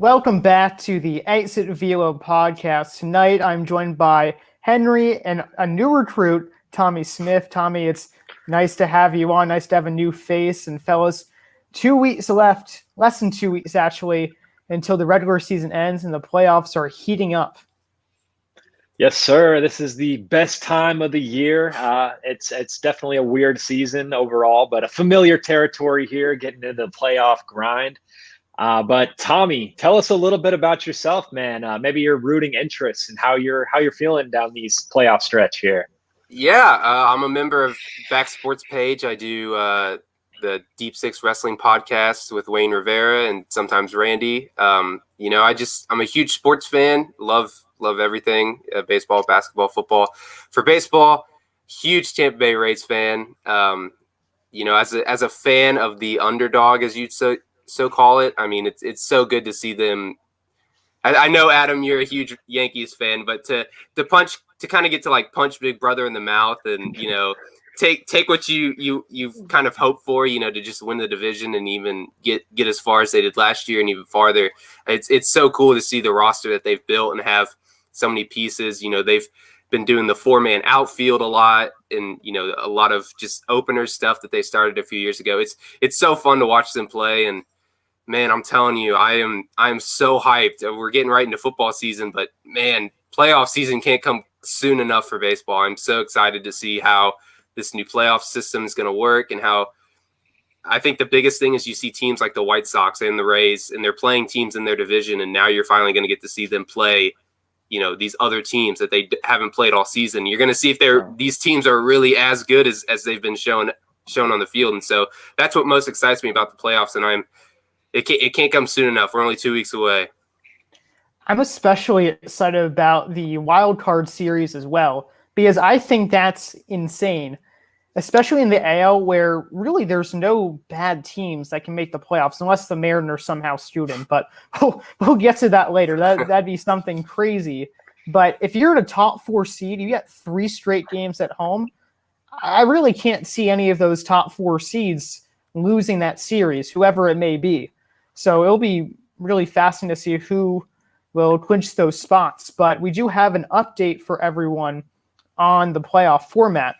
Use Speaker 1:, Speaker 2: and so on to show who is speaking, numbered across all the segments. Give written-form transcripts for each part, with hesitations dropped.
Speaker 1: Welcome back to the Exit Velo podcast. Tonight, I'm joined by Henry and a new recruit, Tommy Smith. Tommy, it's nice to have you on. Nice to have a new face. And fellas, 2 weeks left, less than 2 weeks actually, until the regular season ends and the playoffs are heating up.
Speaker 2: Yes, sir. This is the best time of the year. It's definitely a weird season overall, but a familiar territory here, getting into the playoff grind. But Tommy, tell us a little bit about yourself, man. Maybe your rooting interests and how you're feeling down these playoff stretch here.
Speaker 3: Yeah, I'm a member of Back Sports Page. I do the Deep Six Wrestling podcast with Wayne Rivera and sometimes Randy. I'm a huge sports fan. Love everything: baseball, basketball, football. For baseball, huge Tampa Bay Rays fan. As a fan of the underdog, as you'd so call it. I mean, it's so good to see them. I know, Adam, you're a huge Yankees fan, but to kind of get to like punch Big Brother in the mouth and take what you've kind of hoped for, to just win the division and even get as far as they did last year and even farther. It's so cool to see the roster that they've built and have so many pieces. They've been doing the 4-man outfield a lot and a lot of just opener stuff that they started a few years ago. It's so fun to watch them play. And man, I'm telling you, I am so hyped. We're getting right into football season, but man, playoff season can't come soon enough for baseball. I'm so excited to see how this new playoff system is going to work, and how I think the biggest thing is you see teams like the White Sox and the Rays, and they're playing teams in their division, and now you're finally going to get to see them play, these other teams that they haven't played all season. You're going to see if these teams are really as good as they've been shown on the field, and so that's what most excites me about the playoffs. And it can't come soon enough. We're only 2 weeks away.
Speaker 1: I'm especially excited about the wild card series as well, because I think that's insane, especially in the AL where really there's no bad teams that can make the playoffs unless the Mariners somehow scoot in. But we'll get to that later. That'd be something crazy. But if you're in a top 4 seed, you get 3 straight games at home. I really can't see any of those top 4 seeds losing that series, whoever it may be. So it'll be really fascinating to see who will clinch those spots. But we do have an update for everyone on the playoff format.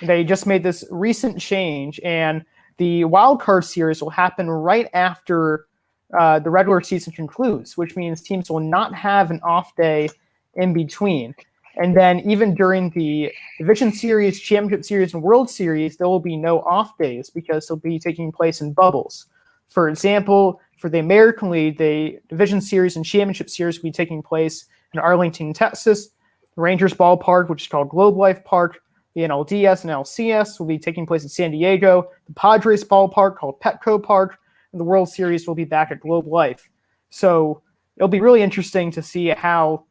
Speaker 1: They just made this recent change, and the wild card series will happen right after the regular season concludes, which means teams will not have an off day in between. And then even during the Division Series, Championship Series, and World Series, there will be no off days because they'll be taking place in bubbles. For example, for the American League, the Division Series and Championship Series will be taking place in Arlington, Texas. The Rangers Ballpark, which is called Globe Life Park, the NLDS and LCS will be taking place in San Diego. The Padres Ballpark, called Petco Park, and the World Series will be back at Globe Life. So it'll be really interesting to see how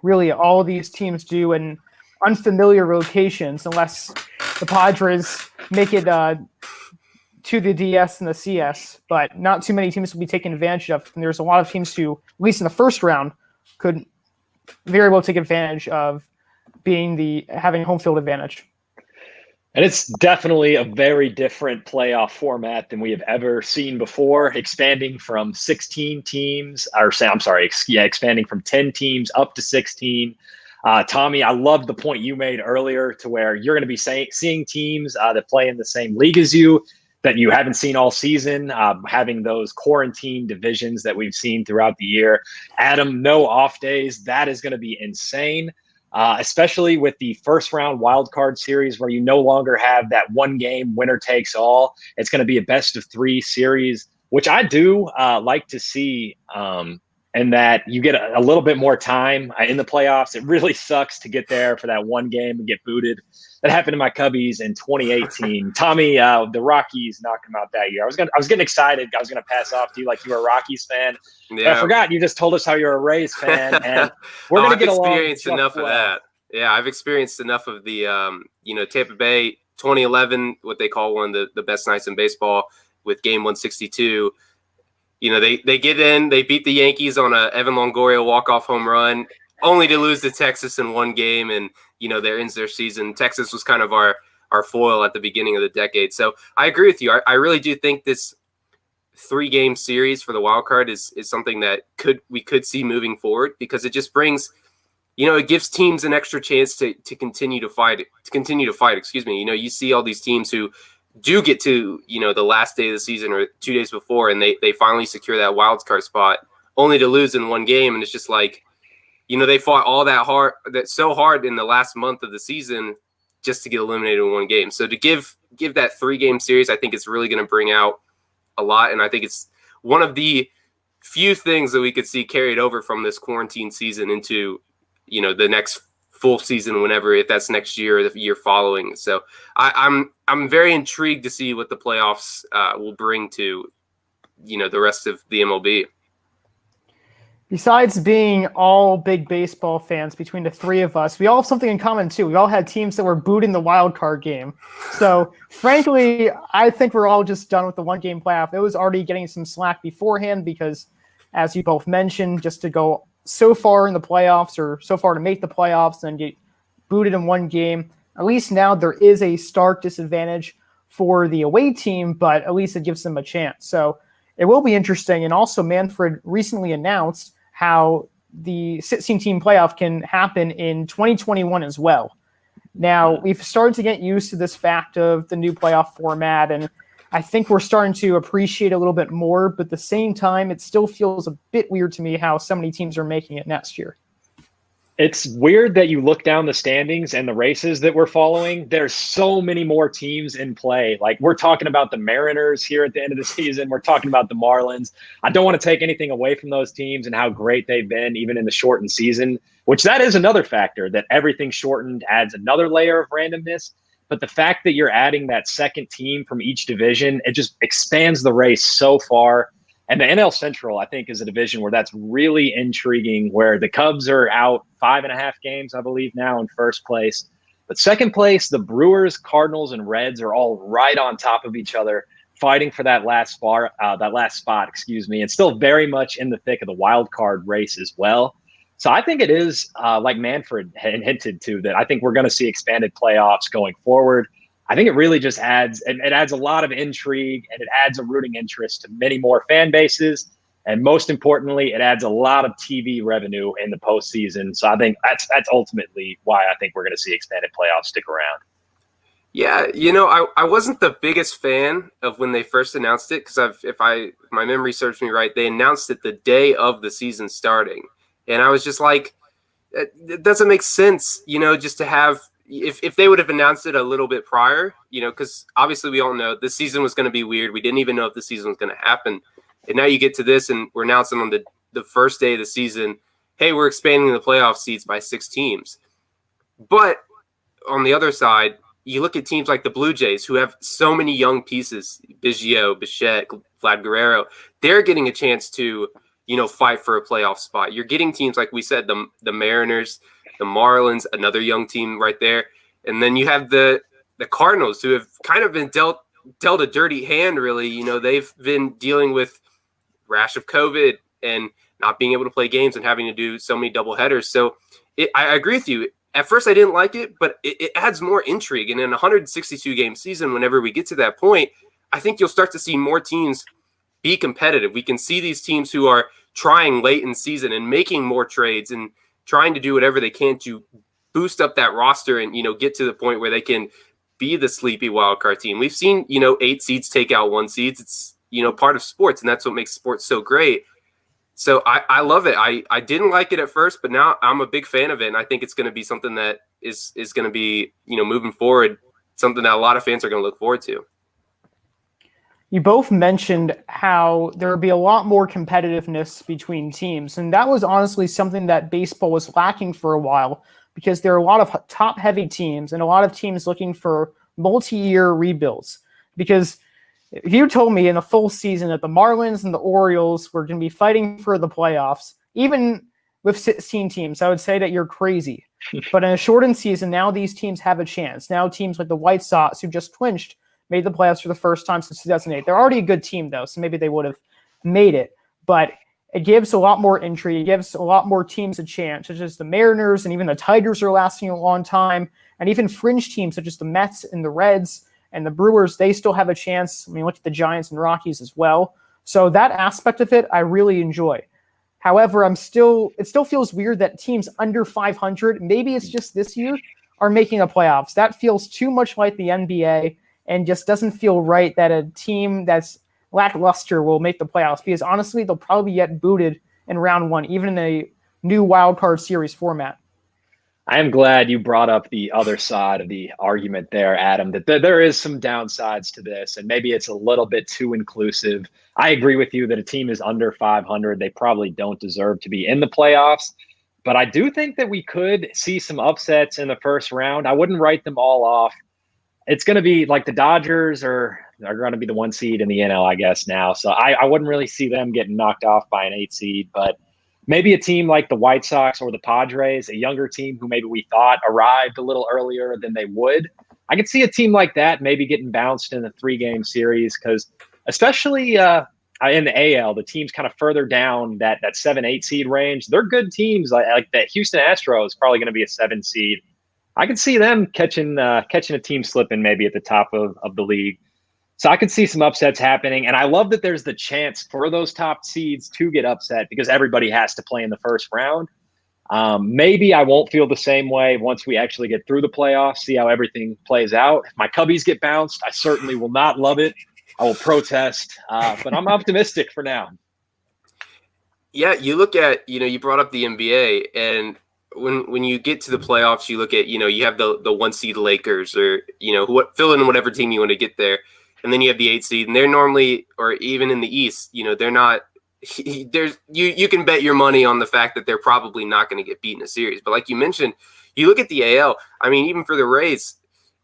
Speaker 1: really all of these teams do in unfamiliar locations, unless the Padres make it to the DS and the CS, but not too many teams will be taking advantage of. And there's a lot of teams who, at least in the first round, could very well take advantage of having home field advantage.
Speaker 2: And it's definitely a very different playoff format than we have ever seen before, expanding from 16 teams, expanding from 10 teams up to 16. Tommy, I love the point you made earlier to where you're going to be seeing teams that play in the same league as you, that you haven't seen all season, having those quarantine divisions that we've seen throughout the year. Adam, no off days. That is going to be insane, especially with the first round wild card series where you no longer have that one game winner takes all. It's going to be a best of 3 series, which I do like to see, and that you get a little bit more time in the playoffs. It really sucks to get there for that one game and get booted. That happened to my Cubbies in 2018. Tommy, the Rockies knocked them out that year. I was getting excited. I was gonna pass off to you like you were a Rockies fan. Yeah. But I forgot you just told us how you're a Rays fan, and we're gonna get along. I've
Speaker 3: experienced enough of that. Yeah, I've experienced enough of the Tampa Bay 2011, what they call one of the best nights in baseball with Game 162. They get in, they beat the Yankees on a Evan Longoria walk-off home run, only to lose to Texas in one game, and there ends their season. Texas was kind of our foil at the beginning of the decade. So I agree with you. I really do think this 3-game series for the wild card is something that we could see moving forward, because it just brings, it gives teams an extra chance to continue to fight. Excuse me. You see all these teams who do get to the last day of the season or 2 days before, and they finally secure that wild card spot, only to lose in one game, and it's just like, they fought all that so hard in the last month of the season just to get eliminated in one game. So to give that 3-game series, I think it's really going to bring out a lot, and I think it's one of the few things that we could see carried over from this quarantine season into the next full season, whenever, if that's next year or the year following. So I'm very intrigued to see what the playoffs will bring to the rest of the MLB.
Speaker 1: Besides being all big baseball fans between the three of us, we all have something in common too. We all had teams that were booed in the wild card game. So frankly, I think we're all just done with the 1-game playoff. It was already getting some slack beforehand because, as you both mentioned, just to go so far in the playoffs or so far to make the playoffs and get booted in 1 game, at least now there is a stark disadvantage for the away team, but at least it gives them a chance. So it will be interesting. And also Manfred recently announced how the 16-team playoff can happen in 2021 as well. Now, we've started to get used to this fact of the new playoff format, and I think we're starting to appreciate it a little bit more, but at the same time, it still feels a bit weird to me how so many teams are making it next year.
Speaker 2: It's weird that you look down the standings and the races that we're following. There's so many more teams in play. Like, we're talking about the Mariners here at the end of the season. We're talking about the Marlins. I don't want to take anything away from those teams and how great they've been, even in the shortened season, which that is another factor, that everything shortened adds another layer of randomness. But the fact that you're adding that second team from each division, it just expands the race so far. And the NL Central, I think, is a division where that's really intriguing, where the Cubs are out 5.5 games, I believe, now in first place. But second place, the Brewers, Cardinals, and Reds are all right on top of each other, fighting for that last spot, and still very much in the thick of the wild card race as well. So I think it is, like Manfred had hinted to, that I think we're going to see expanded playoffs going forward. I think it really just adds a lot of intrigue, and it adds a rooting interest to many more fan bases. And most importantly, it adds a lot of TV revenue in the postseason. So I think that's ultimately why I think we're going to see expanded playoffs stick around.
Speaker 3: Yeah, I wasn't the biggest fan of when they first announced it, because if my memory serves me right, they announced it the day of the season starting. And I was just like, it doesn't make sense, just to have – if they would have announced it a little bit prior, because obviously we all know this season was going to be weird. We didn't even know if the season was going to happen. And now you get to this, and we're announcing on the first day of the season, hey, we're expanding the playoff seats by 6 teams. But on the other side, you look at teams like the Blue Jays, who have so many young pieces, Biggio, Bichette, Vlad Guerrero. They're getting a chance to, fight for a playoff spot. You're getting teams, like we said, the Mariners, the Marlins, another young team right there. And then you have the Cardinals, who have kind of been dealt a dirty hand, really. They've been dealing with rash of COVID and not being able to play games and having to do so many doubleheaders. So I agree with you. At first, I didn't like it, but it adds more intrigue. And in a 162-game season, whenever we get to that point, I think you'll start to see more teams be competitive. We can see these teams who are trying late in season and making more trades and trying to do whatever they can to boost up that roster and, get to the point where they can be the sleepy wild card team. We've seen, 8 seeds take out 1 seed. It's, part of sports, and that's what makes sports so great. So I love it. I didn't like it at first, but now I'm a big fan of it. And I think it's going to be something that is going to be, moving forward, something that a lot of fans are going to look forward to.
Speaker 1: You both mentioned how there would be a lot more competitiveness between teams. And that was honestly something that baseball was lacking for a while, because there are a lot of top-heavy teams and a lot of teams looking for multi-year rebuilds. Because if you told me in a full season that the Marlins and the Orioles were going to be fighting for the playoffs, even with 16 teams, I would say that you're crazy. But in a shortened season, now these teams have a chance. Now teams like the White Sox, who just clinched, made the playoffs for the first time since 2008. They're already a good team, though, so maybe they would have made it. But it gives a lot more intrigue. It gives a lot more teams a chance, such as the Mariners, and even the Tigers are lasting a long time. And even fringe teams such as the Mets and the Reds and the Brewers, they still have a chance. I mean, look at the Giants and Rockies as well. So that aspect of it, I really enjoy. However, it still feels weird that teams under 500, maybe it's just this year, are making the playoffs. That feels too much like the NBA and just doesn't feel right that a team that's lackluster will make the playoffs, because honestly, they'll probably get booted in round one, even in a new wildcard series format.
Speaker 2: I am glad you brought up the other side of the argument there, Adam, that there is some downsides to this, and maybe it's a little bit too inclusive. I agree with you that a team is under 500. They probably don't deserve to be in the playoffs, but I do think that we could see some upsets in the first round. I wouldn't write them all off. It's going to be like the Dodgers are going to be the 1 seed in the NL, I guess, now. So I wouldn't really see them getting knocked off by an 8 seed, but maybe a team like the White Sox or the Padres, a younger team who maybe we thought arrived a little earlier than they would. I could see a team like that maybe getting bounced in a 3-game series, because especially in the AL, the teams kind of further down that 7-8 seed range, they're good teams. Like that Houston Astros probably going to be a 7 seed. I could see them catching a team slipping maybe at the top of the league. So I could see some upsets happening. And I love that there's the chance for those top seeds to get upset, because everybody has to play in the first round. Maybe I won't feel the same way once we actually get through the playoffs, see how everything plays out. If my Cubbies get bounced, I certainly will not love it. I will protest, but I'm optimistic for now.
Speaker 3: Yeah, you look at, you brought up the NBA, and when you get to the playoffs, you look at, you have the 1 seed Lakers, or, fill in whatever team you want to get there. And then you have the 8 seed, and they're normally, or even in the East, they're not, you can bet your money on the fact that they're probably not going to get beat in a series. But like you mentioned, you look at the AL, I mean, even for the Rays,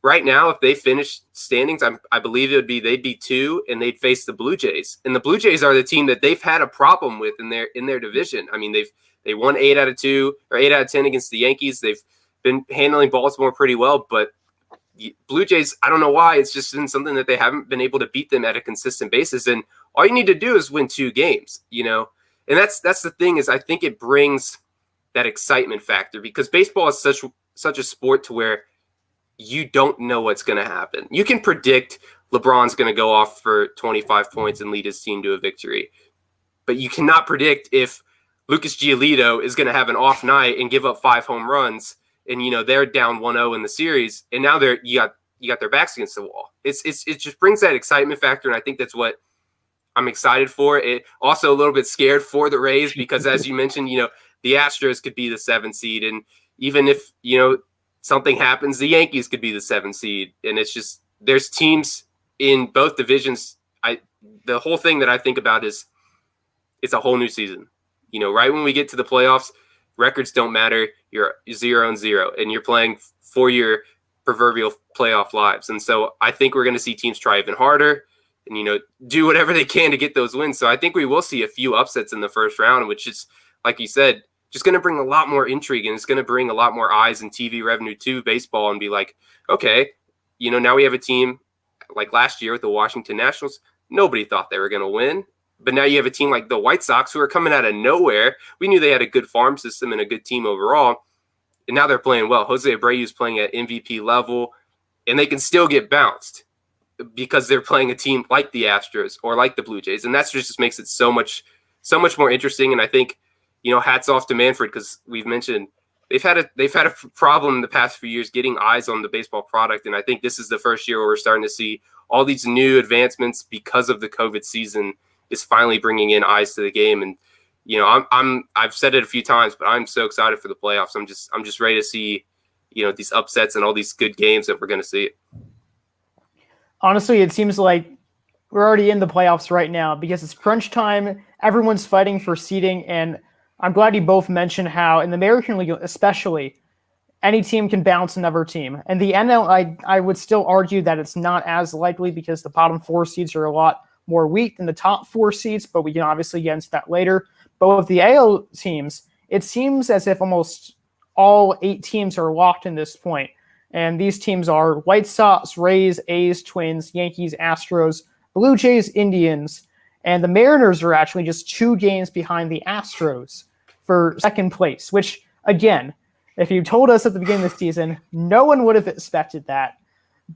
Speaker 3: right now, if they finish standings, I believe they'd be 2, and they'd face the Blue Jays. And the Blue Jays are the team that they've had a problem with in their division. I mean, they won 8 out of 2 or 8 out of 10 against the Yankees. They've been handling Baltimore pretty well, but Blue Jays, I don't know why. It's just been something that they haven't been able to beat them at a consistent basis. And all you need to do is win 2 games, And that's the thing, is I think it brings that excitement factor, because baseball is such a sport to where you don't know what's going to happen. You can predict LeBron's going to go off for 25 points and lead his team to a victory, but you cannot predict if Lucas Giolito is going to have an off night and give up 5 home runs, and they're down 1-0 in the series, and now you got their backs against the wall. It just brings that excitement factor, and I think that's what I'm excited for. It also a little bit scared for the Rays, because as you mentioned, the Astros could be the 7 seed, and even if something happens, the Yankees could be the 7 seed, and it's just, there's teams in both divisions. The whole thing that I think about is it's a whole new season. Right when we get to the playoffs, records don't matter. You're 0-0, and you're playing for your proverbial playoff lives. And so I think we're going to see teams try even harder and, do whatever they can to get those wins. So I think we will see a few upsets in the first round, which is, like you said, just going to bring a lot more intrigue, and it's going to bring a lot more eyes and TV revenue to baseball, and be like, okay, now we have a team like last year with the Washington Nationals. Nobody thought they were going to win. But now you have a team like the White Sox, who are coming out of nowhere. We knew they had a good farm system and a good team overall, and now they're playing well. Jose Abreu's playing at MVP level, and they can still get bounced because they're playing a team like the Astros or like the Blue Jays, and that just makes it so much more interesting. And I think, hats off to Manfred, because we've mentioned they've had a problem in the past few years getting eyes on the baseball product, and I think this is the first year where we're starting to see all these new advancements because of the COVID season is finally bringing in eyes to the game. And I've said it a few times, but I'm so excited for the playoffs. I'm just ready to see these upsets and all these good games that we're going to see.
Speaker 1: Honestly, it seems like we're already in the playoffs right now, because it's crunch time. Everyone's fighting for seeding, and I'm glad you both mentioned how in the American League especially, any team can bounce another team. And the NL, I would still argue that it's not as likely, because the bottom 4 seeds are a lot more weak than the top 4 seeds, but we can obviously get into that later. But with the AL teams, it seems as if almost all 8 teams are locked in this point. And these teams are White Sox, Rays, A's, Twins, Yankees, Astros, Blue Jays, Indians, and the Mariners are actually just 2 games behind the Astros for second place, which, again, if you told us at the beginning of the season, no one would have expected that.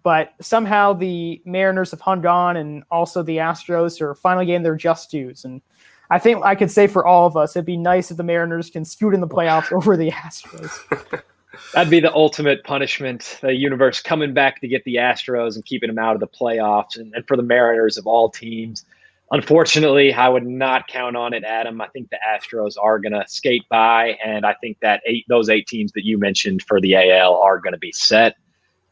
Speaker 1: but somehow the Mariners have hung on, and also the Astros are finally getting their just dues. And I think I could say for all of us, it'd be nice if the Mariners can scoot in the playoffs over the Astros.
Speaker 2: That'd be the ultimate punishment. The universe coming back to get the Astros and keeping them out of the playoffs, and for the Mariners of all teams. Unfortunately, I would not count on it, Adam. I think the Astros are going to skate by, and I think that those 8 teams that you mentioned for the AL are going to be set.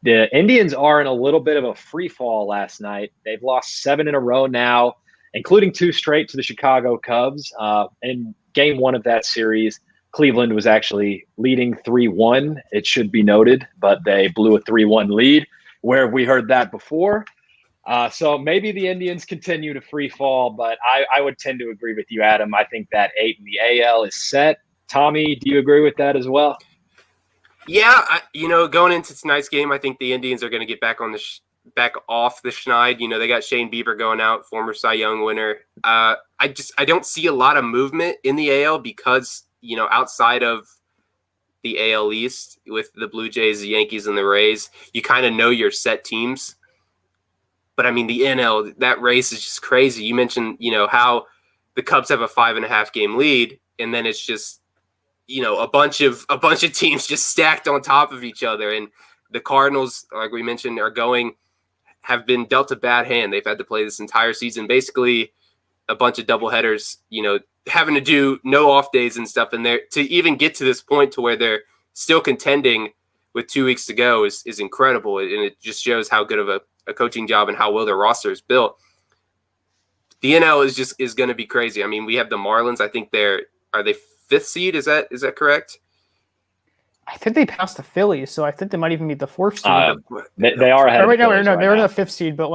Speaker 2: The Indians are in a little bit of a free fall last night. They've lost 7 in a row now, including 2 straight to the Chicago Cubs. In game 1 of that series, Cleveland was actually leading 3-1, it should be noted, but they blew a 3-1 lead. Where have we heard that before? So maybe the Indians continue to free fall, but I would tend to agree with you, Adam. I think that 8 in the AL is set. Tommy, do you agree with that as well?
Speaker 3: Yeah, going into tonight's game, I think the Indians are going to get back on back off the schneid. They got Shane Bieber going out, former Cy Young winner. I don't see a lot of movement in the AL because outside of the AL East with the Blue Jays, the Yankees, and the Rays, you kind of know your set teams. But I mean, the NL, that race is just crazy. You mentioned, how the Cubs have a 5.5 game lead, and then it's just, a bunch of teams just stacked on top of each other. And the Cardinals, like we mentioned, have been dealt a bad hand. They've had to play this entire season, basically a bunch of doubleheaders, having to do no off days and stuff. And to even get to this point to where they're still contending with 2 weeks to go is incredible. And it just shows how good of a coaching job and how well their roster is built. The NL is going to be crazy. I mean, we have the Marlins. I think are they 5th seed? Is that correct?
Speaker 1: I think they passed the Phillies, so I think they might even be the 4th seed.
Speaker 2: They are ahead.
Speaker 1: No, they're in the 5th seed, but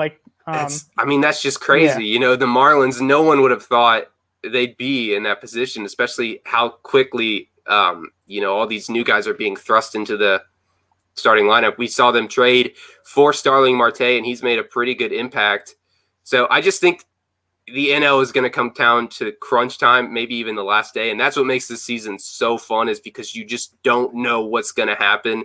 Speaker 3: that's just crazy.
Speaker 1: Yeah.
Speaker 3: The Marlins, no one would have thought they'd be in that position, especially how quickly all these new guys are being thrust into the starting lineup. We saw them trade for Starling Marte, and he's made a pretty good impact. So I just think the NL is going to come down to crunch time, maybe even the last day. And that's what makes this season so fun, is because you just don't know what's going to happen.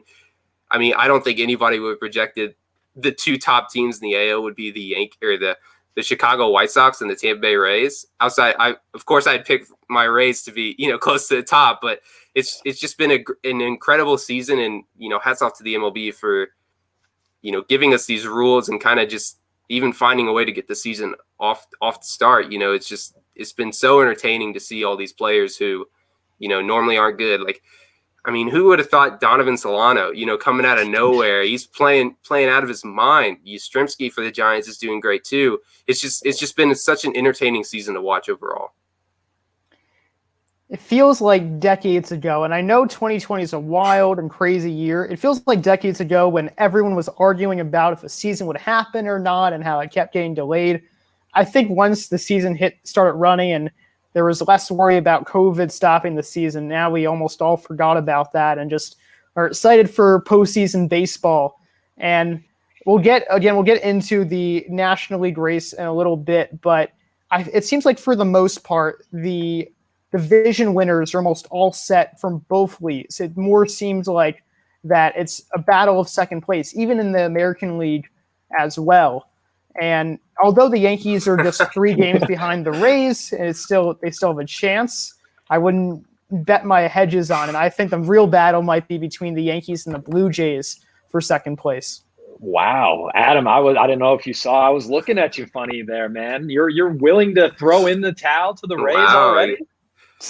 Speaker 3: I mean, I don't think anybody would have projected the 2 top teams in the AL would be the Chicago White Sox and the Tampa Bay Rays. Of course, I'd pick my Rays to be, close to the top, but it's just been an incredible season. And, hats off to the MLB for, giving us these rules and kind of just even finding a way to get the season off the start. It's been so entertaining to see all these players who, normally aren't good. Like, I mean, who would have thought Donovan Solano, coming out of nowhere, he's playing out of his mind. Yastrzemski for the Giants is doing great too. It's just been such an entertaining season to watch overall.
Speaker 1: It feels like decades ago, and I know 2020 is a wild and crazy year. It feels like decades ago when everyone was arguing about if a season would happen or not and how it kept getting delayed. I think once the season started running and there was less worry about COVID stopping the season, now we almost all forgot about that and just are excited for postseason baseball. And we'll get into the National League race in a little bit, but it seems like for the most part, the division winners are almost all set from both leagues. It more seems like that it's a battle of second place, even in the American League as well. And although the Yankees are just 3 games behind the Rays, and they still have a chance, I wouldn't bet my hedges on it. I think the real battle might be between the Yankees and the Blue Jays for second place.
Speaker 2: Wow, Adam, I didn't know if you saw. I was looking at you funny there, man. You're willing to throw in the towel to the Rays already? I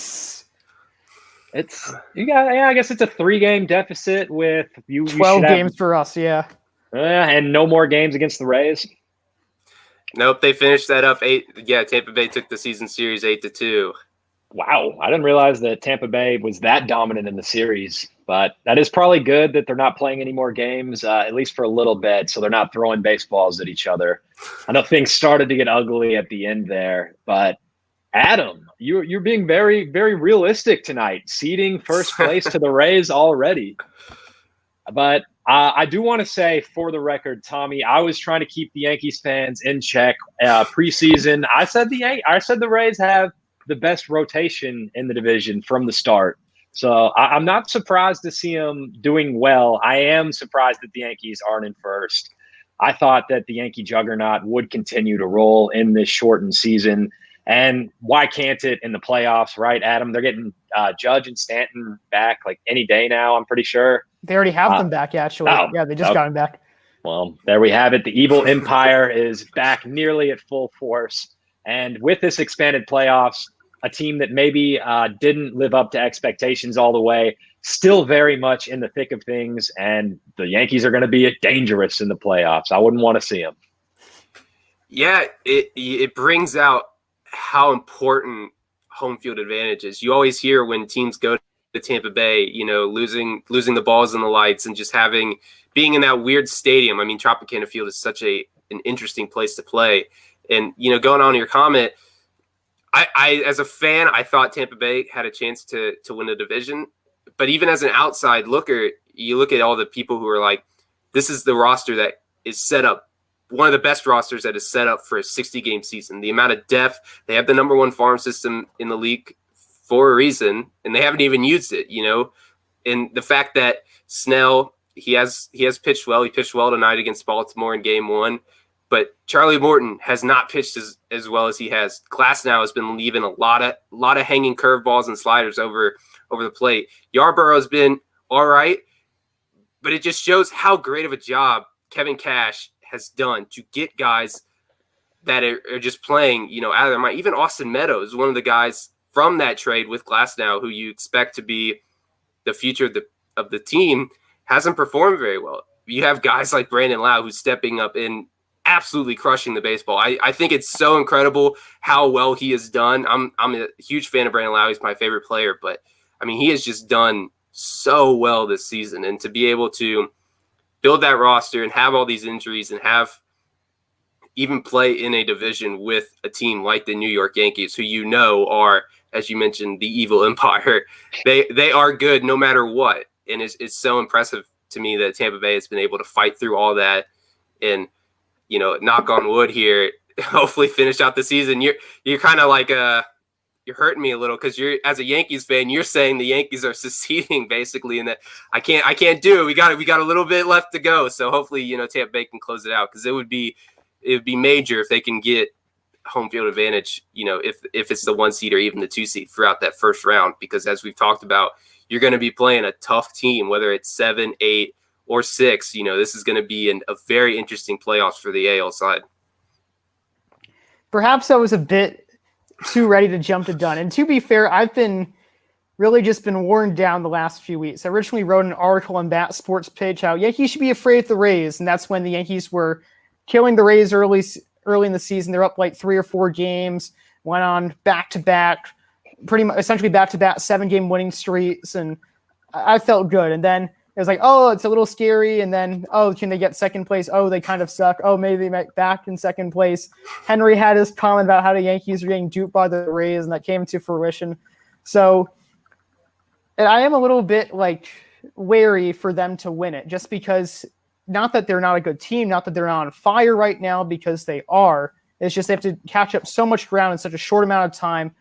Speaker 2: guess it's a 3-game deficit with you.
Speaker 1: 12 games for us, yeah.
Speaker 2: And no more games against the Rays.
Speaker 3: Nope, they finished that up 8. Yeah, Tampa Bay took the season series 8-2.
Speaker 2: Wow, I didn't realize that Tampa Bay was that dominant in the series. But that is probably good that they're not playing any more games, at least for a little bit, so they're not throwing baseballs at each other. I know things started to get ugly at the end there, but Adam, you're being very, very realistic tonight, ceding first place to the Rays already. But I do want to say, for the record, Tommy, I was trying to keep the Yankees fans in check preseason. I said the Rays have the best rotation in the division from the start. So I'm not surprised to see them doing well. I am surprised that the Yankees aren't in first. I thought that the Yankee juggernaut would continue to roll in this shortened season. And why can't it in the playoffs, right, Adam? They're getting Judge and Stanton back like any day now, I'm pretty sure.
Speaker 1: They already have them back, actually. Yeah, they just got him back.
Speaker 2: Well, there we have it. The evil empire is back nearly at full force. And with this expanded playoffs, a team that maybe didn't live up to expectations all the way, still very much in the thick of things. And the Yankees are going to be dangerous in the playoffs. I wouldn't want to see them.
Speaker 3: Yeah, it brings out how important home field advantage is. You always hear when teams go to Tampa Bay, you know, losing the balls and the lights and just being in that weird stadium. I mean, Tropicana Field is such an interesting place to play. And, you know, going on your comment, I as a fan, I thought Tampa Bay had a chance to win the division. But even as an outside looker, you look at all the people who are like, this is the roster that is set up, one of the best rosters that is set up for a 60-game season. The amount of depth, they have the number one farm system in the league for a reason, and they haven't even used it, you know. And the fact that Snell, he has pitched well. He pitched well tonight against Baltimore in Game 1. But Charlie Morton has not pitched as well as he has. Glasnow has been leaving a lot of hanging curveballs and sliders over the plate. Yarborough's been all right, but it just shows how great of a job Kevin Cash has done to get guys that are just playing, you know, out of their mind. Even Austin Meadows, one of the guys from that trade with Glasnow, who you expect to be the future of the team, hasn't performed very well. You have guys like Brandon Lau who's stepping up and absolutely crushing the baseball. I think it's so incredible how well he has done. I'm a huge fan of Brandon Lau. He's my favorite player, but I mean, he has just done so well this season. And to be able to build that roster and have all these injuries and have even play in a division with a team like the New York Yankees, who you know are, as you mentioned, the evil empire. They are good no matter what. And it's so impressive to me that Tampa Bay has been able to fight through all that and, you know, knock on wood here, hopefully finish out the season. You're kind of like you're hurting me a little because you're, as a Yankees fan, you're saying the Yankees are seceding basically, and that I can't do it. We got a little bit left to go. So hopefully, you know, Tampa Bay can close it out, because it would be major if they can get home field advantage, you know, if it's the 1 seed or even the 2 seed throughout that first round, because as we've talked about, you're going to be playing a tough team, whether it's 7, 8, or 6. You know, this is going to be a very interesting playoffs for the AL side.
Speaker 1: Perhaps I was a bit too ready to jump to done. And to be fair, I've been worn down the last few weeks. I originally wrote an article on Bat Sports page how Yankees should be afraid of the Rays, and that's when the Yankees were killing the Rays early in the season. They're up like 3 or 4 games, went on back-to-back, pretty much essentially back-to-back 7-game winning streaks, and I felt good. And then it was like, oh, it's a little scary. And then, oh, can they get second place? Oh, they kind of suck. Oh, maybe they might back in second place. Henry had his comment about how the Yankees are getting duped by the Rays, and that came to fruition. So, and I am a little bit like wary for them to win it, just because, not that they're not a good team, not that they're not on fire right now, because they are. It's just they have to catch up so much ground in such a short amount of time,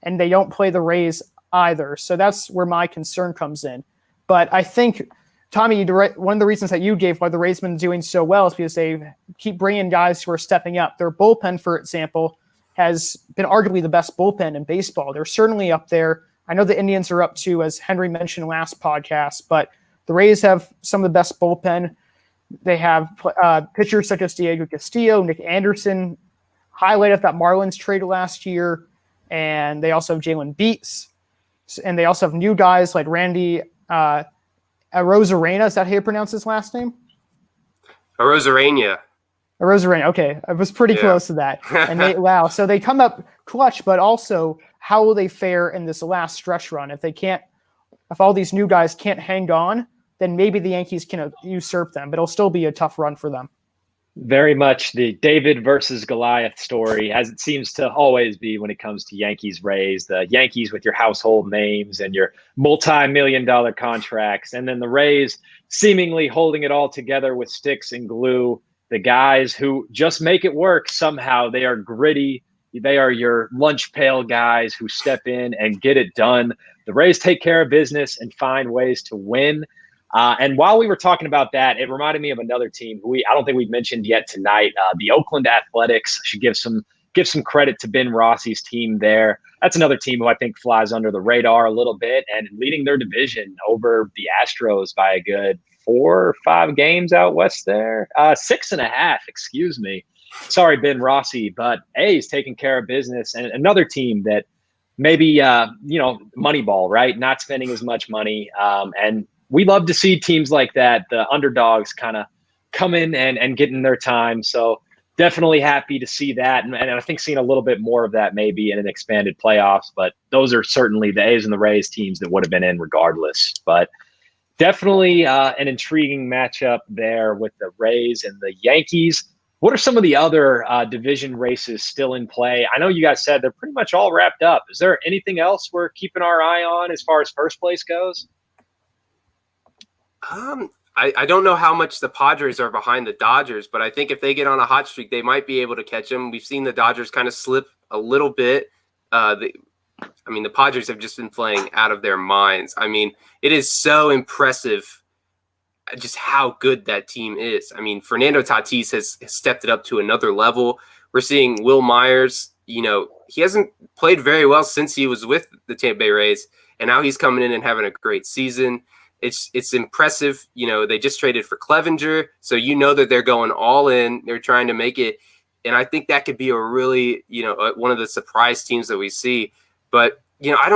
Speaker 1: and they don't play the Rays either. So that's where my concern comes in. But I think, Tommy, one of the reasons that you gave why the Rays have been doing so well is because they keep bringing guys who are stepping up. Their bullpen, for example, has been arguably the best bullpen in baseball. They're certainly up there. I know the Indians are up too, as Henry mentioned last podcast, but the Rays have some of the best bullpen. They have pitchers such as Diego Castillo, Nick Anderson, highlighted that Marlins trade last year, and they also have Jalen Beats, and they also have new guys like Randy Arozarena. Is that how you pronounce his last name?
Speaker 3: Arozarena.
Speaker 1: Okay, I was pretty close to that. And wow, so they come up clutch, but also how will they fare in this last stretch run? If all these new guys can't hang on, then maybe the Yankees can usurp them, but it'll still be a tough run for them.
Speaker 2: Very much the David versus Goliath story, as it seems to always be when it comes to Yankees Rays. The Yankees with your household names and your multi-million-dollar contracts, and then the Rays seemingly holding it all together with sticks and glue. The guys who just make it work somehow. They are gritty. They are your lunch pail guys who step in and get it done. The Rays take care of business and find ways to win. And while we were talking about that, it reminded me of another team who I don't think we've mentioned yet tonight. The Oakland Athletics. Should give some credit to Ben Rossi's team there. That's another team who I think flies under the radar a little bit and leading their division over the Astros by a good 4 or 5 games out west there. 6.5, excuse me. Sorry, Ben Rossi, but he's taking care of business. And another team that maybe, Moneyball, right? Not spending as much money. And we love to see teams like that, the underdogs kind of come in and get in their time. So definitely happy to see that. And I think seeing a little bit more of that maybe in an expanded playoffs, but those are certainly the A's and the Rays teams that would have been in regardless. But definitely an intriguing matchup there with the Rays and the Yankees. What are some of the other division races still in play? I know you guys said they're pretty much all wrapped up. Is there anything else we're keeping our eye on as far as first place goes?
Speaker 3: I don't know how much the Padres are behind the Dodgers, but I think if they get on a hot streak, they might be able to catch them. We've seen the Dodgers kind of slip a little bit. The Padres have just been playing out of their minds. I mean, it is so impressive just how good that team is. I mean, Fernando Tatis has stepped it up to another level. We're seeing Will Myers, he hasn't played very well since he was with the Tampa Bay Rays, and now he's coming in and having a great season. It's impressive. They just traded for Clevenger, so that they're going all in. They're trying to make it, and I think that could be a really, one of the surprise teams that we see. But I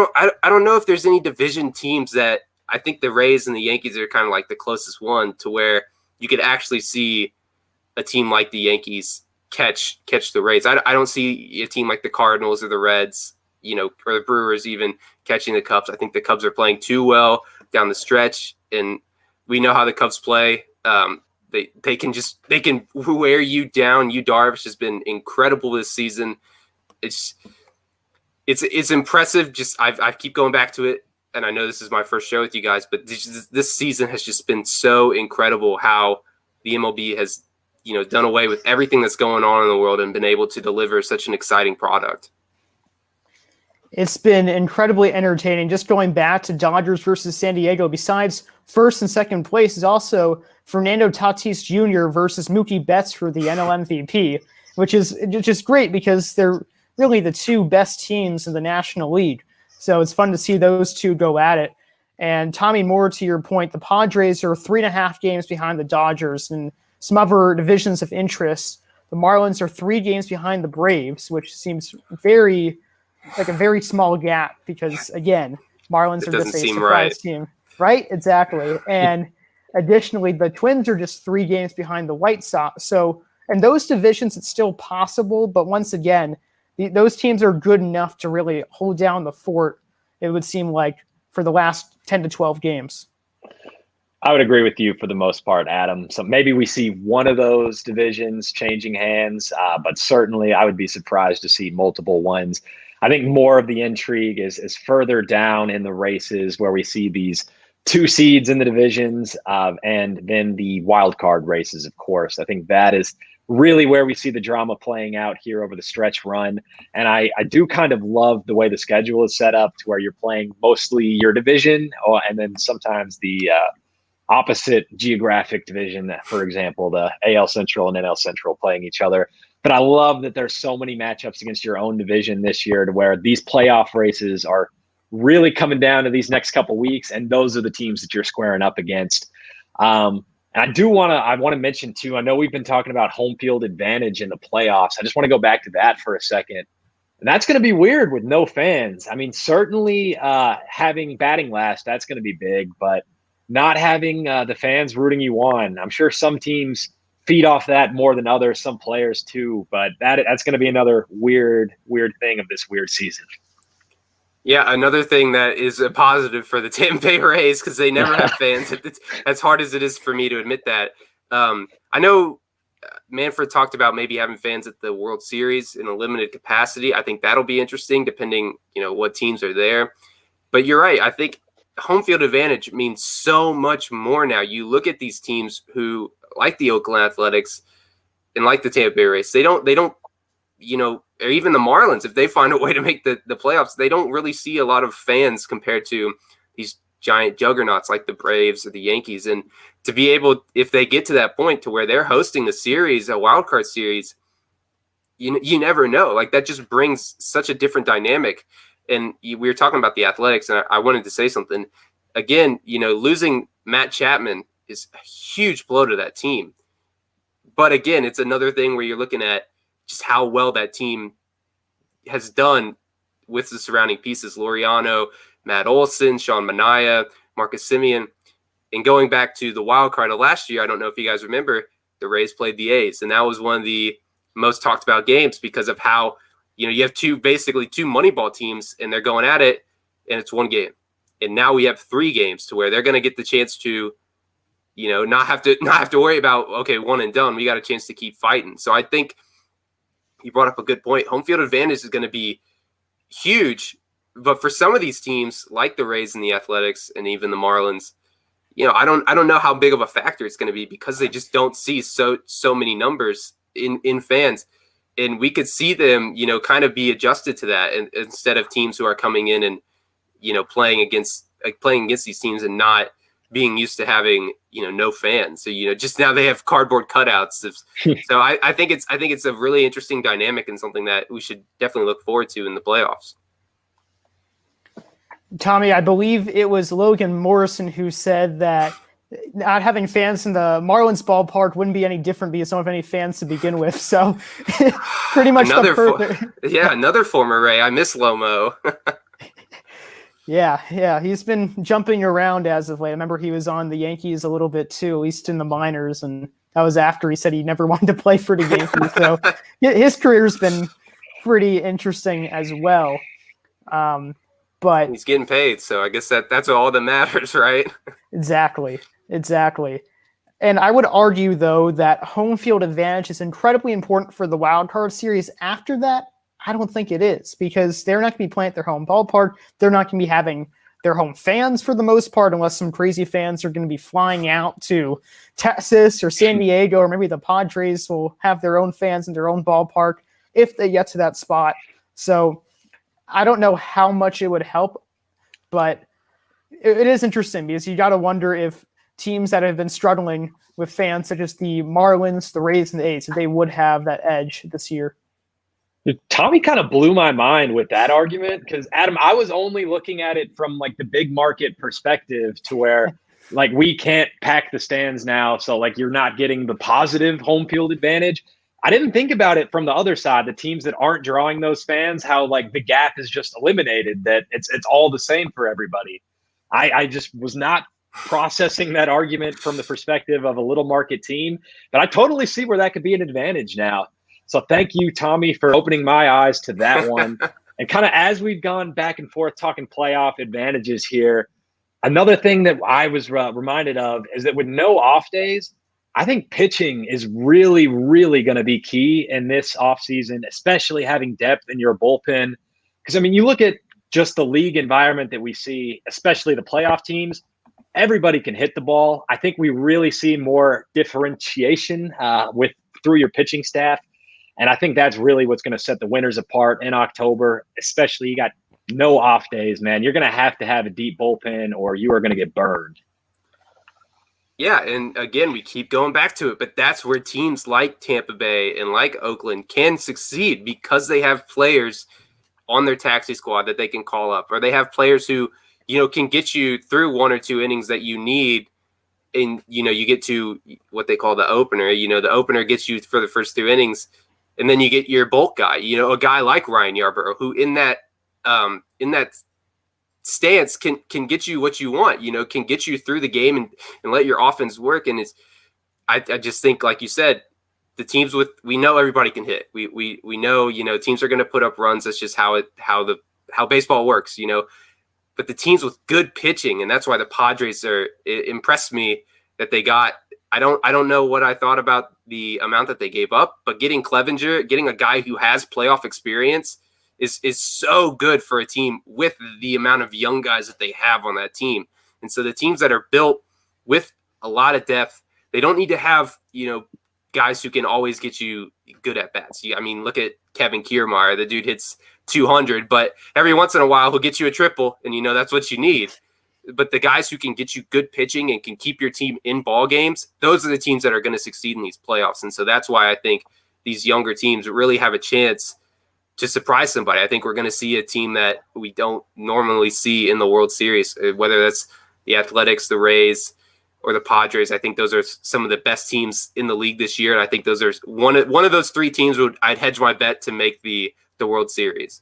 Speaker 3: don't know if there's any division teams that I think the Rays and the Yankees are kind of like the closest one to where you could actually see a team like the Yankees catch the Rays. I don't see a team like the Cardinals or the Reds, or the Brewers even catching the Cubs. I think the Cubs are playing too well down the stretch, and we know how the Cubs play. They can wear you down. Yu Darvish has been incredible this season. It's impressive. I keep going back to it, and I know this is my first show with you guys, but this season has just been so incredible how the MLB has done away with everything that's going on in the world and been able to deliver such an exciting product.
Speaker 1: It's been incredibly entertaining. Just going back to Dodgers versus San Diego, besides first and second place is also Fernando Tatis Jr. versus Mookie Betts for the NL MVP, which is just great because they're really the two best teams in the National League. So it's fun to see those two go at it. And Tommy Moore, to your point, the Padres are 3.5 games behind the Dodgers, and some other divisions of interest. The Marlins are 3 games behind the Braves, which seems like a very small gap because, again, Marlins are just a surprise team. Right? Exactly. And additionally, the Twins are just 3 games behind the White Sox. So in those divisions, it's still possible. But once again, those teams are good enough to really hold down the fort, it would seem like, for the last 10 to 12 games.
Speaker 2: I would agree with you for the most part, Adam. So maybe we see one of those divisions changing hands, but certainly I would be surprised to see multiple ones. I think more of the intrigue is further down in the races where we see these 2 seeds in the divisions and then the wild card races, of course. I think that is really where we see the drama playing out here over the stretch run. And I do kind of love the way the schedule is set up to where you're playing mostly your division and then sometimes the opposite geographic division, for example, the AL Central and NL Central playing each other. But I love that there's so many matchups against your own division this year to where these playoff races are really coming down to these next couple weeks, and those are the teams that you're squaring up against. And I want to mention too, I know we've been talking about home field advantage in the playoffs. I just want to go back to that for a second. And that's going to be weird with no fans. I mean, certainly having batting last, that's going to be big, but not having the fans rooting you on. I'm sure some teams feed off that more than others, some players too, but that's going to be another weird thing of this weird season.
Speaker 3: Yeah, another thing that is a positive for the Tampa Bay Rays because they never have fans. It's as hard as it is for me to admit that. I know Manfred talked about maybe having fans at the World Series in a limited capacity. I think that'll be interesting depending, what teams are there. But you're right. I think home field advantage means so much more now. You look at these teams who, like the Oakland Athletics and like the Tampa Bay Rays, they don't, or even the Marlins, if they find a way to make the playoffs, they don't really see a lot of fans compared to these giant juggernauts like the Braves or the Yankees. And to be able, if they get to that point to where they're hosting a series, a wild card series, you never know. Like, that just brings such a different dynamic. And we were talking about the Athletics, and I wanted to say something. Again, losing Matt Chapman is a huge blow to that team. But again, it's another thing where you're looking at just how well that team has done with the surrounding pieces. Laureano, Matt Olson, Sean Manaea, Marcus Semien. And going back to the wild card of last year, I don't know if you guys remember, the Rays played the A's. And that was one of the most talked about games because of how, you have basically two Moneyball teams, and they're going at it, and it's one game. And now we have 3 games to where they're going to get the chance to, not have to worry about, okay, one and done. We got a chance to keep fighting. So I think you brought up a good point. Home field advantage is going to be huge. But for some of these teams, like the Rays and the Athletics and even the Marlins, I don't know how big of a factor it's going to be because they just don't see so many numbers in fans. And we could see them, kind of be adjusted to that, and instead of teams who are coming in and, playing against these teams and not being used to having, no fans. So, just now they have cardboard cutouts. So I think it's a really interesting dynamic and something that we should definitely look forward to in the playoffs.
Speaker 1: Tommy, I believe it was Logan Morrison who said that not having fans in the Marlins ballpark wouldn't be any different because they don't have any fans to begin with. So pretty much
Speaker 3: another former Ray. I miss Lomo.
Speaker 1: Yeah. He's been jumping around as of late. I remember he was on the Yankees a little bit too, at least in the minors. And that was after he said he never wanted to play for the Yankees. So his career's been pretty interesting as well. But
Speaker 3: he's getting paid, so I guess that's all that matters, right?
Speaker 1: Exactly. And I would argue, though, that home field advantage is incredibly important for the wild card series. After that, I don't think it is, because they're not going to be playing at their home ballpark. They're not going to be having their home fans for the most part, unless some crazy fans are going to be flying out to Texas or San Diego, or maybe the Padres will have their own fans in their own ballpark if they get to that spot. So I don't know how much it would help, but it is interesting because you got to wonder if teams that have been struggling with fans, such as the Marlins, the Rays, and the A's, if they would have that edge this year.
Speaker 2: Tommy kind of blew my mind with that argument because, Adam, I was only looking at it from like the big market perspective to where like we can't pack the stands now. So like you're not getting the positive home field advantage. I didn't think about it from the other side, the teams that aren't drawing those fans, how like the gap is just eliminated, that it's all the same for everybody. I just was not processing that argument from the perspective of a little market team, but I totally see where that could be an advantage now. So thank you, Tommy, for opening my eyes to that one. And kind of as we've gone back and forth talking playoff advantages here, another thing that I was reminded of is that with no off days, I think pitching is really, really going to be key in this offseason, especially having depth in your bullpen. Because, I mean, you look at just the league environment that we see, especially the playoff teams, everybody can hit the ball. I think we really see more differentiation through your pitching staff. And I think that's really what's going to set the winners apart in October, especially you got no off days, man. You're going to have a deep bullpen or you are going to get burned.
Speaker 3: Yeah, and again, we keep going back to it, but that's where teams like Tampa Bay and like Oakland can succeed because they have players on their taxi squad that they can call up, or they have players who, can get you through 1 or 2 innings that you need. And, you get to what they call the opener. The opener gets you for the first 2 innings, and then you get your bulk guy, a guy like Ryan Yarbrough, who in that stance can get you what you want, can get you through the game and let your offense work. And I just think, like you said, the teams we know everybody can hit. We know, teams are going to put up runs. That's just how baseball works, but the teams with good pitching, and that's why the Padres impressed me that they got. I don't know what I thought about the amount that they gave up, but getting Clevenger, getting a guy who has playoff experience is so good for a team with the amount of young guys that they have on that team. And so the teams that are built with a lot of depth, they don't need to have, guys who can always get you good at bats. I mean, look at Kevin Kiermaier. The dude hits 200, but every once in a while he'll get you a triple, and that's what you need. But the guys who can get you good pitching and can keep your team in ball games, those are the teams that are going to succeed in these playoffs. And so that's why I think these younger teams really have a chance to surprise somebody. I think we're going to see a team that we don't normally see in the World Series, whether that's the Athletics, the Rays, or the Padres. I think those are some of the best teams in the league this year. And I think those are one of those three teams I'd hedge my bet to make the World Series.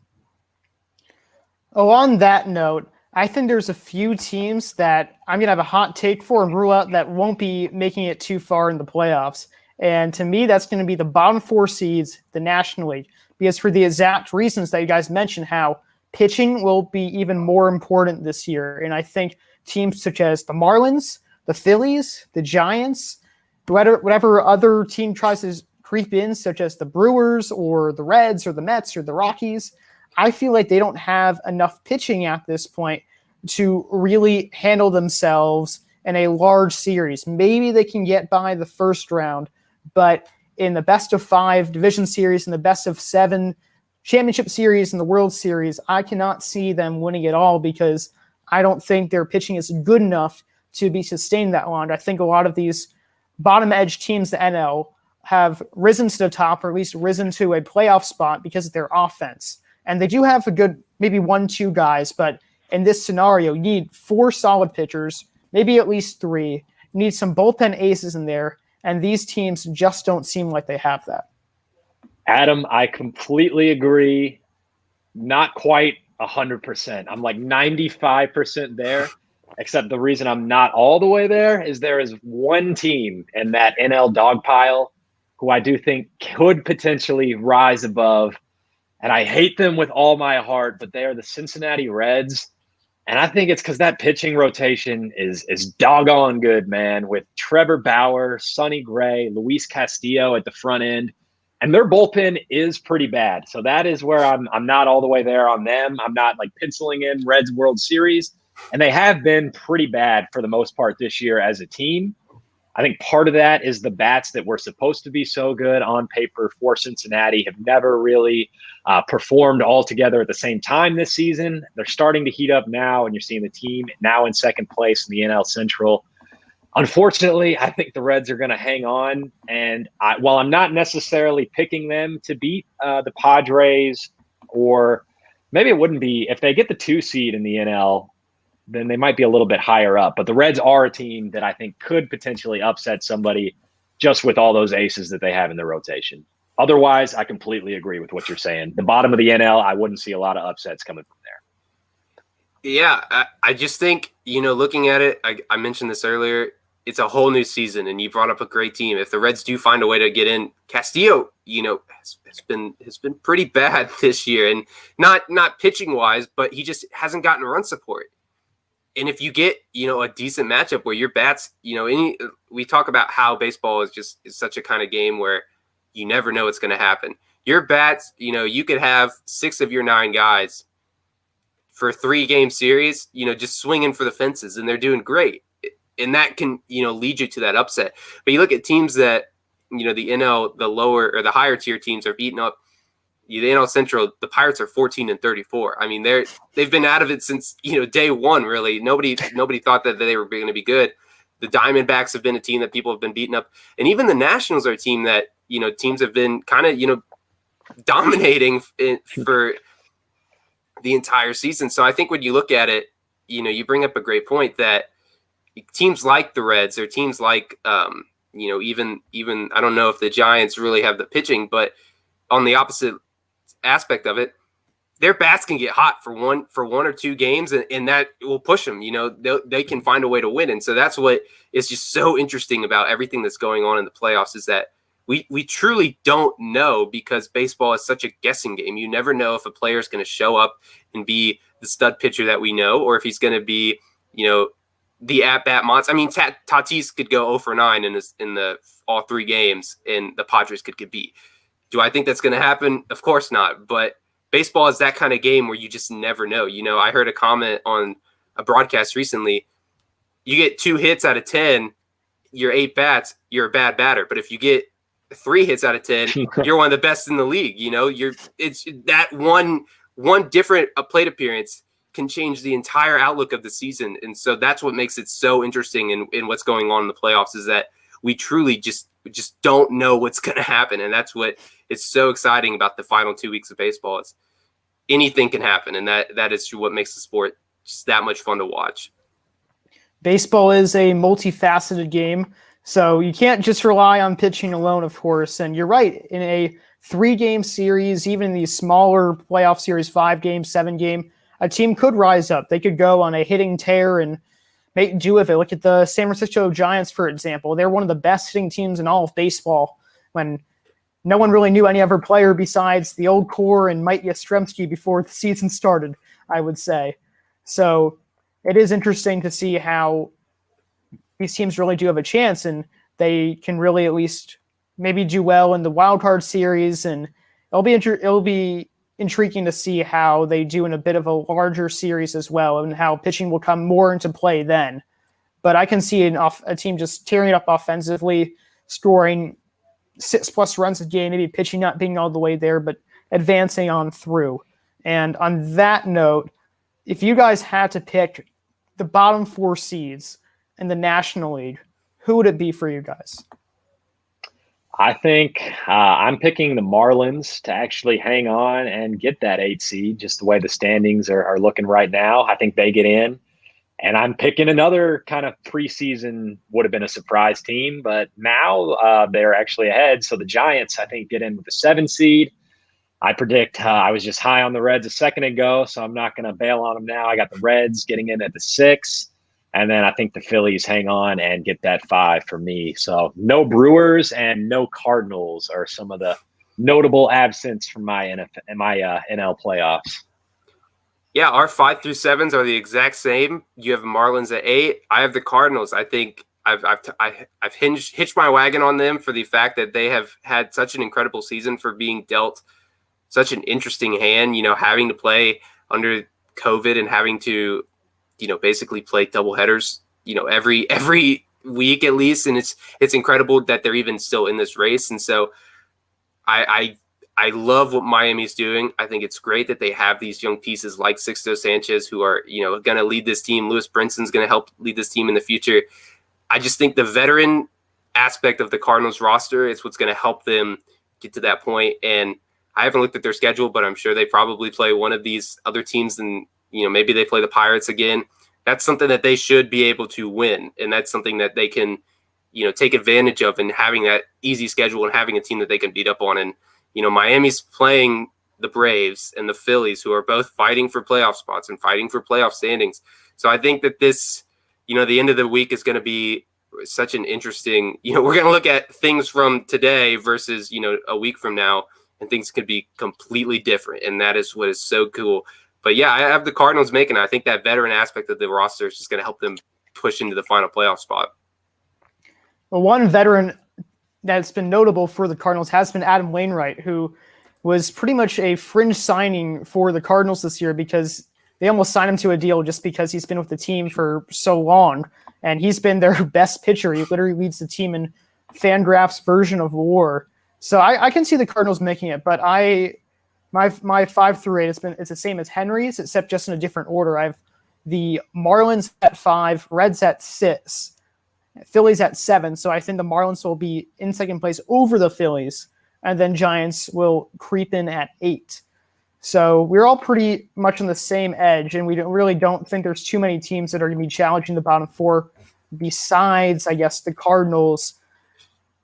Speaker 1: Oh, on that note, I think there's a few teams that I'm going to have a hot take for and rule out that won't be making it too far in the playoffs. And to me, that's going to be the bottom 4 seeds, the National League, because for the exact reasons that you guys mentioned, how pitching will be even more important this year. And I think teams such as the Marlins, the Phillies, the Giants, whatever other team tries to creep in, such as the Brewers or the Reds or the Mets or the Rockies, I feel like they don't have enough pitching at this point to really handle themselves in a large series. Maybe they can get by the first round, but in the best of 5 division series and the best of 7 championship series and the World Series, I cannot see them winning it all because I don't think their pitching is good enough to be sustained that long. I think a lot of these bottom edge teams, the NL, have risen to the top or at least risen to a playoff spot because of their offense. And they do have a good, maybe 1-2 guys, but in this scenario, you need 4 solid pitchers, maybe at least 3. You need some bullpen aces in there, and these teams just don't seem like they have that.
Speaker 2: Adam, I completely agree. Not quite 100%. I'm like 95% there, except the reason I'm not all the way there is one team in that NL dog pile who I do think could potentially rise above. And I hate them with all my heart, but they are the Cincinnati Reds. And I think it's because that pitching rotation is doggone good, man, with Trevor Bauer, Sonny Gray, Luis Castillo at the front end. And their bullpen is pretty bad. So that is where I'm not all the way there on them. I'm not like penciling in Reds World Series. And they have been pretty bad for the most part this year as a team. I think part of that is the bats that were supposed to be so good on paper for Cincinnati have never really performed all together at the same time this season. They're starting to heat up now, and you're seeing the team now in second place in the NL Central. Unfortunately, I think the Reds are going to hang on. And while I'm not necessarily picking them to beat the Padres, or maybe it wouldn't be if they get the 2 seed in the NL, then they might be a little bit higher up. But the Reds are a team that I think could potentially upset somebody just with all those aces that they have in their rotation. Otherwise, I completely agree with what you're saying. The bottom of the NL, I wouldn't see a lot of upsets coming from there.
Speaker 3: Yeah, I just think, looking at it, I mentioned this earlier, it's a whole new season, and you brought up a great team. If the Reds do find a way to get in, Castillo, has been pretty bad this year, and not pitching wise, but he just hasn't gotten run support. And if you get, a decent matchup where your bats, we talk about how baseball is such a kind of game where you never know what's going to happen. Your bats, you could have 6 of your 9 guys for a 3-game series, just swinging for the fences, and they're doing great. And that can, lead you to that upset. But you look at teams that, the NL, the lower or the higher tier teams are beating up. The NL Central, the Pirates are 14-34. I mean, they've been out of it since day one. Really, nobody thought that they were going to be good. The Diamondbacks have been a team that people have been beating up, and even the Nationals are a team that teams have been kind of dominating for the entire season. So I think when you look at it, you bring up a great point that teams like the Reds or teams like even I don't know if the Giants really have the pitching, but on the opposite aspect of it, their bats can get hot for one or 2 games, and that will push them. They can find a way to win, and so that's what is just so interesting about everything that's going on in the playoffs is that we truly don't know, because baseball is such a guessing game. You never know if a player is going to show up and be the stud pitcher that we know, or if he's going to be the at-bat monster. I mean, Tatis could go 0 for 9 in the all 3 games, and the Padres could get beat. Do I think that's going to happen? Of course not. But baseball is that kind of game where you just never know. I heard a comment on a broadcast recently. You get 2 hits out of 10, you're 8 bats, you're a bad batter. But if you get 3 hits out of 10, you're one of the best in the league. It's that one different plate appearance can change the entire outlook of the season. And so that's what makes it so interesting in what's going on in the playoffs, is that we truly just don't know what's going to happen. And that's what is so exciting about the final 2 weeks of baseball. It's anything can happen. And that is what makes the sport just that much fun to watch.
Speaker 1: Baseball is a multifaceted game, so you can't just rely on pitching alone, of course. And you're right, in a 3-game series, even in these smaller playoff series, 5-game, 7-game, a team could rise up. They could go on a hitting tear and do with it. Look at the San Francisco Giants, for example. They're one of the best hitting teams in all of baseball when no one really knew any other player besides the old core and Mike Yastrzemski before the season started, I would say. So it is interesting to see how these teams really do have a chance, and they can really at least maybe do well in the wild card series. And it'll be intriguing to see how they do in a bit of a larger series as well, and how pitching will come more into play then. But I can see a team just tearing it up offensively, scoring 6+ runs a game, maybe pitching not being all the way there, but advancing on through. And on that note, if you guys had to pick the bottom 4 seeds in the National League, who would it be for you guys?
Speaker 2: I think I'm picking the Marlins to actually hang on and get that 8 seed, just the way the standings are looking right now. I think they get in. And I'm picking another kind of preseason would have been a surprise team, but now they're actually ahead. So the Giants, I think, get in with the 7 seed. I predict I was just high on the Reds a second ago, so I'm not going to bail on them now. I got the Reds getting in at the 6, and then I think the Phillies hang on and get that 5 for me. So no Brewers and no Cardinals are some of the notable absence from my NL playoffs.
Speaker 3: Yeah, our 5 through 7s are the exact same. You have Marlins at 8. I have the Cardinals. I think I've hitched my wagon on them for the fact that they have had such an incredible season, for being dealt such an interesting hand, having to play under COVID and having to, basically play doubleheaders, every week at least. And it's incredible that they're even still in this race. And so I love what Miami's doing. I think it's great that they have these young pieces like Sixto Sanchez, who are, going to lead this team. Lewis Brinson's going to help lead this team in the future. I just think the veteran aspect of the Cardinals roster is what's going to help them get to that point. And I haven't looked at their schedule, but I'm sure they probably play one of these other teams, and maybe they play the Pirates again. That's something that they should be able to win, and that's something that they can, take advantage of, and having that easy schedule and having a team that they can beat up on. And Miami's playing the Braves and the Phillies, who are both fighting for playoff spots and fighting for playoff standings. So I think that this, the end of the week is going to be such an interesting. We're going to look at things from today versus a week from now, and things could be completely different. And that is what is so cool. But yeah, I have the Cardinals making it. I think that veteran aspect of the roster is just going to help them push into the final playoff spot.
Speaker 1: Well, one veteran that's been notable for the Cardinals has been Adam Wainwright, who was pretty much a fringe signing for the Cardinals this year, because they almost signed him to a deal just because he's been with the team for so long. And he's been their best pitcher. He literally leads the team in Fangraph's version of WAR. So I can see the Cardinals making it, but my 5 through 8 it's the same as Henry's, except just in a different order. I have the Marlins at 5, Reds at 6, Phillies at 7. So I think the Marlins will be in second place over the Phillies, and then Giants will creep in at 8. So we're all pretty much on the same edge, and we don't think there's too many teams that are going to be challenging the bottom 4 besides, I guess, the Cardinals.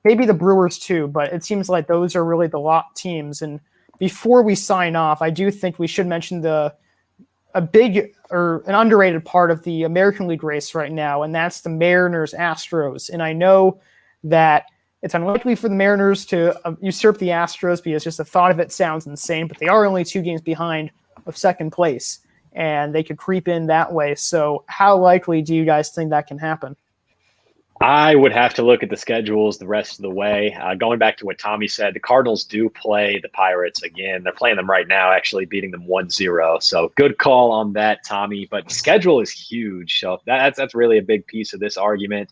Speaker 1: Maybe the Brewers too, but it seems like those are really the lock teams. And before we sign off, I do think we should mention a big or an underrated part of the American League race right now, and that's the Mariners-Astros. And I know that it's unlikely for the Mariners to usurp the Astros, because just the thought of it sounds insane, but they are only 2 games behind of second place, and they could creep in that way. So how likely do you guys think that can happen?
Speaker 2: I would have to look at the schedules the rest of the way. Going back to what Tommy said, the Cardinals do play the Pirates again. They're playing them right now, actually beating them 1-0. So good call on that, Tommy. But the schedule is huge. So that's really a big piece of this argument.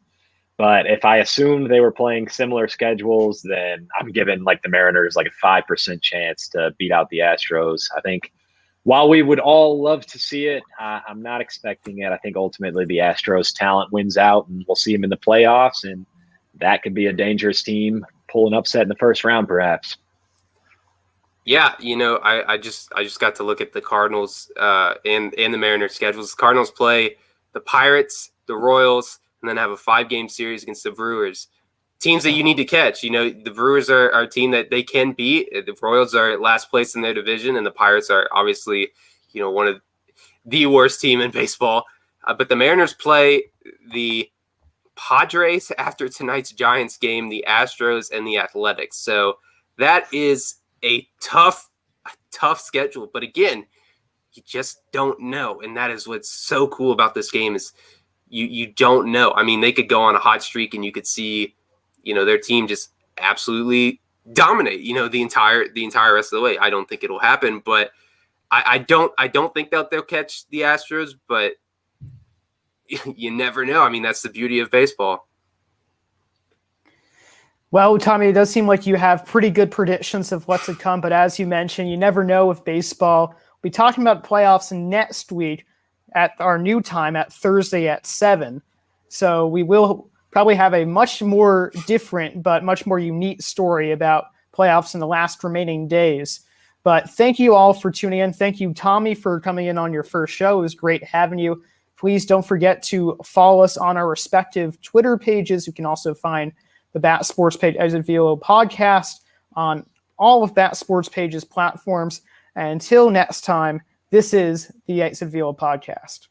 Speaker 2: But if I assumed they were playing similar schedules, then I'm giving the Mariners a 5% chance to beat out the Astros. I think while we would all love to see it, I'm not expecting it. I think ultimately the Astros talent wins out, and we'll see them in the playoffs, and that could be a dangerous team pull an upset in the first round, perhaps.
Speaker 3: Yeah, I just got to look at the Cardinals and the Mariners schedules. The Cardinals play the Pirates, the Royals, and then have a 5-game series against the Brewers. Teams that you need to catch. The Brewers are a team that they can beat. The Royals are last place in their division, and the Pirates are obviously, one of the worst team in baseball. But the Mariners play the Padres after tonight's Giants game, the Astros, and the Athletics. So that is a tough schedule. But again, you just don't know. And that is what's so cool about this game is you don't know. I mean, they could go on a hot streak and you could see, their team just absolutely dominate, the entire rest of the way. I don't think it'll happen, but I don't think that they'll catch the Astros, but you never know. I mean, that's the beauty of baseball.
Speaker 1: Well, Tommy, it does seem like you have pretty good predictions of what's to come, but as you mentioned, you never know with baseball. We'll be talking about playoffs next week at our new time at Thursday at 7. So we will probably have a much more different but much more unique story about playoffs in the last remaining days. But thank you all for tuning in. Thank you, Tommy, for coming in on your first show. It was great having you. Please don't forget to follow us on our respective Twitter pages. You can also find the Bat Sports page as a Velo podcast on all of Bat Sports pages platforms. And until next time, this is the Exit Velo podcast.